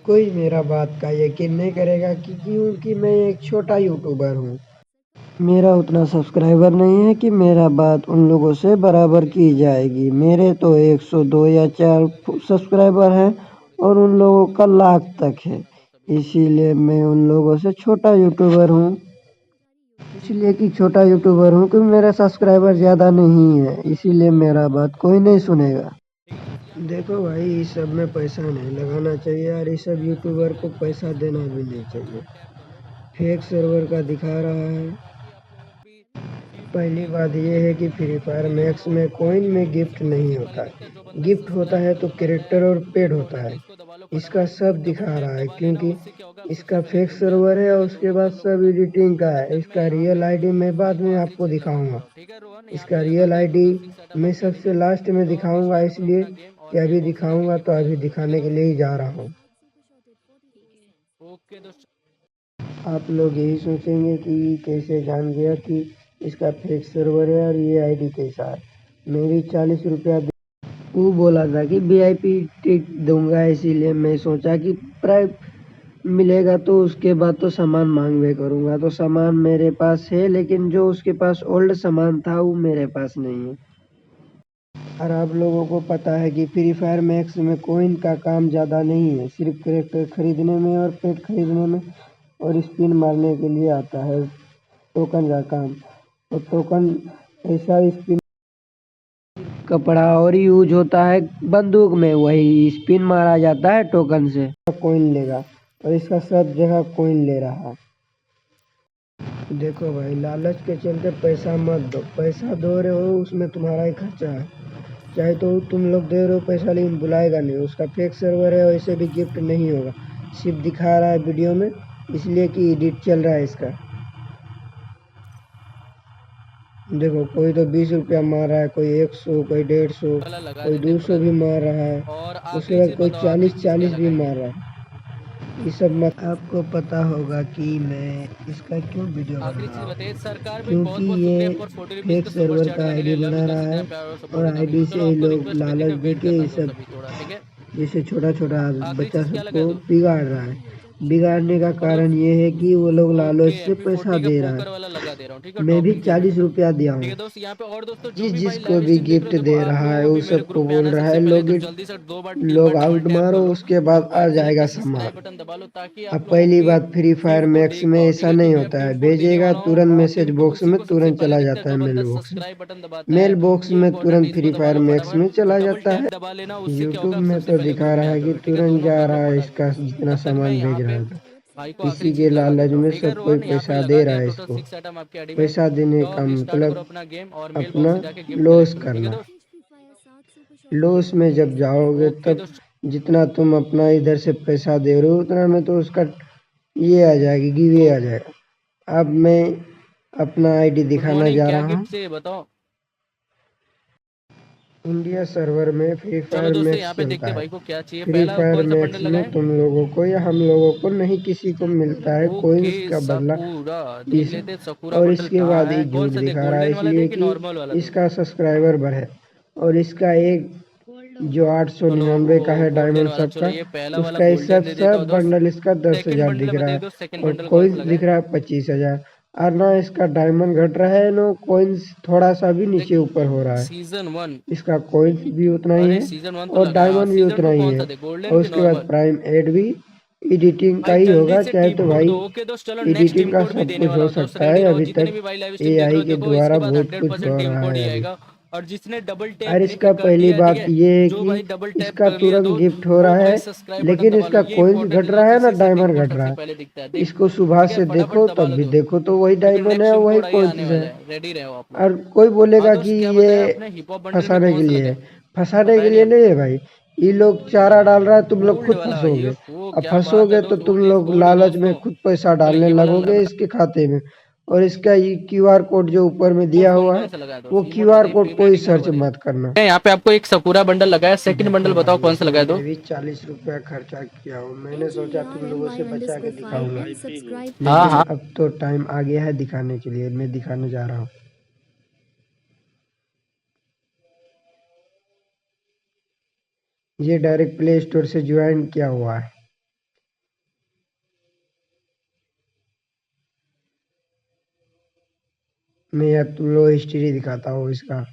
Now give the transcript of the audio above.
कोई मेरा बात का यकीन नहीं करेगा कि क्योंकि मैं एक छोटा यूट्यूबर हूँ। मेरा उतना सब्सक्राइबर नहीं है कि मेरा बात उन लोगों से बराबर की जाएगी। मेरे तो 102 या 4 सब्सक्राइबर हैं और उन लोगों का लाख तक है। इसीलिए मैं उन लोगों से छोटा यूट्यूबर हूँ। इसलिए कि छोटा यूट्यूबर हूँ कि मेरा सब्सक्राइबर ज़्यादा नहीं है, इसीलिए मेरा बात कोई नहीं सुनेगा। देखो भाई, इस सब में पैसा नहीं लगाना चाहिए और इस सब यूट्यूबर को पैसा देना भी नहीं चाहिए। फेक सर्वर का दिखा रहा है। पहली बात यह है कि फ्री फायर मैक्स में कॉइन में गिफ्ट नहीं होता है। गिफ्ट होता है तो कैरेक्टर और पेड होता है। इसका सब दिखा रहा है क्योंकि इसका फेक सर्वर है और उसके बाद सब एडिटिंग का है। इसका रियल आईडी मैं बाद में आपको दिखाऊंगा। इसका रियल आईडी मैं सबसे लास्ट में दिखाऊंगा, इसलिए कि अभी दिखाऊंगा तो अभी दिखाने के लिए ही जा रहा हूँ। आप लोग यही सोचेंगे कि कैसे जान गया कि इसका फेक सर्वर है और ये आईडी कैसा है। मैं भी 40 रुपया वो बोला था कि वीआईपी टिक दूंगा, इसीलिए मैं सोचा कि प्राइस मिलेगा तो उसके बाद तो सामान मांगवे करूंगा। तो सामान मेरे पास है, लेकिन जो उसके पास ओल्ड सामान था वो मेरे पास नहीं है। और आप लोगों को पता है कि फ्री फायर मैक्स में कॉइन का काम ज़्यादा नहीं है, सिर्फ कैरेक्टर खरीदने में और पेट खरीदने में और स्पिन मारने के लिए आता है टोकन का काम। और टोकन ऐसा स्पिन कपड़ा और यूज होता है बंदूक में, वही स्पिन मारा जाता है टोकन से। कॉइन लेगा और इसका सब जगह कॉइन ले रहा है। देखो भाई, लालच के चलते पैसा मत दो। पैसा दो रहे हो उसमें तुम्हारा ही खर्चा है। चाहे तो तुम लोग दे रहे हो पैसा, लेकिन बुलाएगा नहीं। उसका फेक सर्वर है, वैसे भी गिफ्ट नहीं होगा। सिर्फ दिखा रहा है वीडियो में, इसलिए कि एडिट चल रहा है इसका। देखो, कोई तो 20 रुपया मार रहा है, कोई 100, कोई 150, कोई 200 भी मार रहा है। उसके बाद कोई 40 भी मार रहा है। ये सब मत। आपको पता होगा कि मैं इसका क्यों वीडियो बना रहा हूँ, क्योंकि ये फेक सर्वर का आईडी बना रहा है और आईडी से ही लोग लालच देके ये सब जैसे छोटा छोटा बच्चा सबको बिगाड़ रहा है। बिगाड़ने का कारण ये है कि वो लोग लालच से पैसा दे रहा है। मैं भी 40 रुपया दिया हूँ। जिस जिसको भी गिफ्ट दे रहा है वो सबको बोल रहा है लोग आउट मारो, उसके बाद आ जाएगा सामान। अब पहली बात, फ्री फायर मैक्स में ऐसा नहीं होता है। भेजेगा तुरंत मैसेज बॉक्स में तुरंत चला जाता है, मेल बॉक्स में। मेल बॉक्स में तुरंत फ्री फायर मैक्स में चला जाता है। यूट्यूब में तो दिखा रहा है कि तुरंत जा रहा है, इसका जितना सामान भेज रहा है तो इसी के लालच में सब कोई पैसा दे रहा है इसको। पैसा देने का मतलब अपना लॉस करना। लॉस में जब जाओगे तब जितना तुम अपना इधर से पैसा दे रहे हो उतना में तो उसका ये आ जाएगी, गिवे आ जाएगा। अब मैं अपना आईडी दिखाना जा रहा हूँ। इंडिया सर्वर में फ्री फायर मैक्स चलता है। फ्री फायर मैक्स में तुम लोगों को या हम लोगों को नहीं, किसी को मिलता है कोइंस का बदला 20। और इसके बाद ये झूठ दिखा रहा है इसलिए कि इसका सब्सक्राइबर बढ़े। और इसका एक जो 899 का है डायमंड सबका, उसका ये सब बंडल इसका 10,000 दिख रहा है और कोइंस दिख रहा है 25,000। और ना इसका डायमंड घट रहा है, ना कोइंस थोड़ा सा भी नीचे ऊपर हो रहा है। इसका कोइंस भी उतना ही है और डायमंड भी उतना ही है। और उसके बाद प्राइम एड भी एडिटिंग का ही होगा। चाहे तो भाई एडिटिंग का सब कुछ हो सकता है, अभी तक एआई के द्वारा बहुत कुछ हो रहा है अभी। और इसका पहली बात ये है कि इसका तुरंत गिफ्ट हो रहा है, लेकिन इसका कोइंस घट रहा है ना डायमंड घट रहा है। इसको सुबह से देखो तब भी देखो तो वही डायमंड है, वही कोइंस है। और कोई बोलेगा कि ये फंसाने के लिए है। फंसाने के लिए नहीं है भाई, ये लोग चारा डाल रहा है, तुम लोग खुद फंसोगे। अब फंसोगे तो तुम लोग लालच में खुद पैसा डालने लगोगे इसके खाते में। और इसका ये क्यूआर कोड जो ऊपर में दिया हुआ है, वो क्यूआर कोड कोई सर्च मत करना। यहाँ पे आपको एक सकुरा बंडल लगाया, सेकंड बंडल बताओ कौन सा लगाया दो। मैं भी 40 रुपया खर्चा किया हूँ। मैंने सोचा तुम लोगों से बचा के दिखाऊंगा, हाँ लेकिन हाँ अब तो टाइम आ गया है दिखाने के लिए। मैं दिखाने जा रहा हूँ। ये डायरेक्ट प्ले स्टोर से ज्वाइन किया हुआ है। मैं अब लो हिस्ट्री दिखाता हूँ इसका।